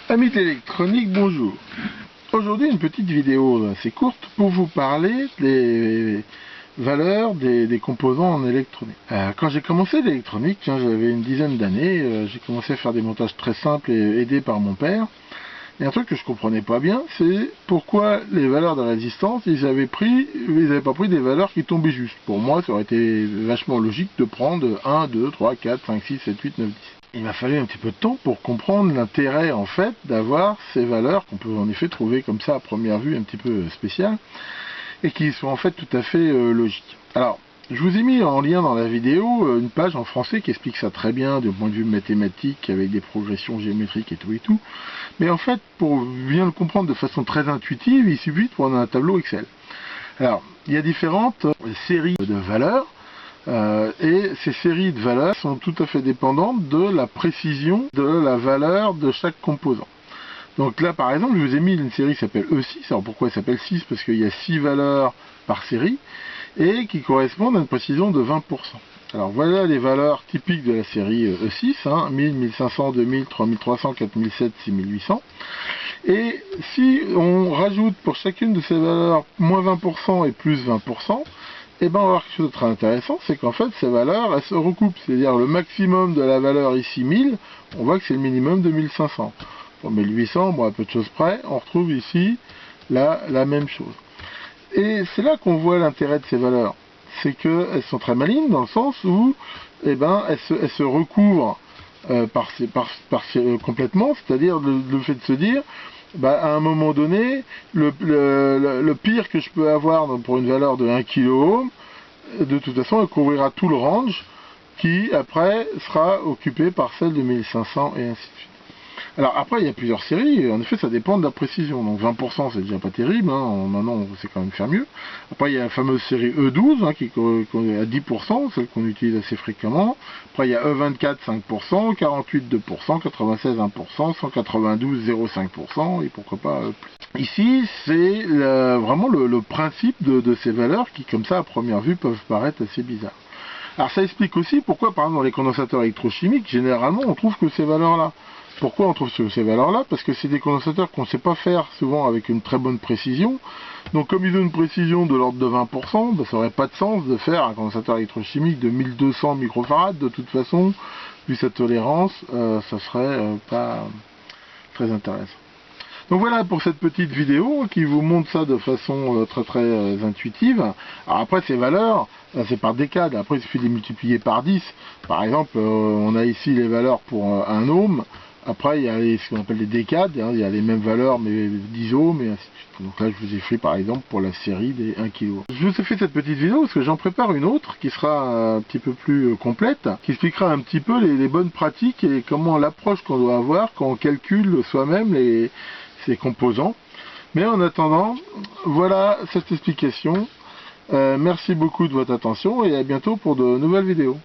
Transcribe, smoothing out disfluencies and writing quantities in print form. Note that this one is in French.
Amis de l'électronique, bonjour. Aujourd'hui, une petite vidéo assez courte pour vous parler des valeurs des composants en électronique. Quand j'ai commencé l'électronique, j'avais une dizaine d'années, j'ai commencé à faire des montages très simples et aidé par mon père. Et un truc que je comprenais pas bien, c'est pourquoi les valeurs de résistance, ils avaient pas pris des valeurs qui tombaient juste. Pour moi, ça aurait été vachement logique de prendre 1, 2, 3, 4, 5, 6, 7, 8, 9, 10. Il m'a fallu un petit peu de temps pour comprendre l'intérêt, en fait, d'avoir ces valeurs qu'on peut en effet trouver comme ça à première vue un petit peu spéciales, et qui sont en fait tout à fait logiques. Alors, je vous ai mis en lien dans la vidéo une page en français qui explique ça très bien du point de vue mathématique avec des progressions géométriques et tout. Mais en fait, pour bien le comprendre de façon très intuitive, il suffit de prendre un tableau Excel. Alors, il y a différentes séries de valeurs et ces séries de valeurs sont tout à fait dépendantes de la précision de la valeur de chaque composant. Donc là, par exemple, je vous ai mis une série qui s'appelle E6. Alors pourquoi elle s'appelle 6? Parce qu'il y a 6 valeurs par série et qui correspondent à une précision de 20%. Alors voilà les valeurs typiques de la série E6, 1000, 1500, 2000, 3300, 4007, 6800. Et si on rajoute pour chacune de ces valeurs moins 20% et plus 20%, et ben on va voir quelque chose de très intéressant, c'est qu'en fait ces valeurs elles se recoupent, c'est-à-dire le maximum de la valeur ici 1000, on voit que c'est le minimum de 1500. Pour 1800, bon, à peu de choses près, on retrouve ici la même chose. Et c'est là qu'on voit l'intérêt de ces valeurs. C'est qu'elles sont très malines dans le sens où elles se recouvrent complètement, c'est-à-dire le fait de se dire, à un moment donné, le pire que je peux avoir pour une valeur de 1 kΩ, de toute façon, elle couvrira tout le range qui, après, sera occupé par celle de 1500 et ainsi de suite. Alors après, il y a plusieurs séries, en effet ça dépend de la précision, donc 20% c'est déjà pas terrible, maintenant on sait quand même faire mieux. Après il y a la fameuse série E12 qui est à 10%, celle qu'on utilise assez fréquemment. Après il y a E24 5%, 48 2%, 96 1%, 192 0,5% et pourquoi pas plus. Ici c'est vraiment le principe de ces valeurs qui comme ça à première vue peuvent paraître assez bizarres. Alors ça explique aussi pourquoi par exemple dans les condensateurs électrochimiques, généralement on trouve que ces valeurs-là. Pourquoi on trouve ces valeurs-là? Parce que c'est des condensateurs qu'on ne sait pas faire souvent avec une très bonne précision. Donc comme ils ont une précision de l'ordre de 20%, ça n'aurait pas de sens de faire un condensateur électrochimique de 1200 microfarads. De toute façon, vu sa tolérance, ça serait pas très intéressant. Donc voilà pour cette petite vidéo qui vous montre ça de façon très intuitive. Alors après ces valeurs, c'est par décade, après il suffit de les multiplier par 10. Par exemple, on a ici les valeurs pour 1 ohm. Après, il y a ce qu'on appelle les décades, il y a les mêmes valeurs, mais 10 ohms, et ainsi de suite. Donc là, je vous ai fait, par exemple, pour la série des 1 kg. Je vous ai fait cette petite vidéo parce que j'en prépare une autre qui sera un petit peu plus complète, qui expliquera un petit peu les bonnes pratiques et comment l'approche qu'on doit avoir quand on calcule soi-même ces composants. Mais en attendant, voilà cette explication. Merci beaucoup de votre attention et à bientôt pour de nouvelles vidéos.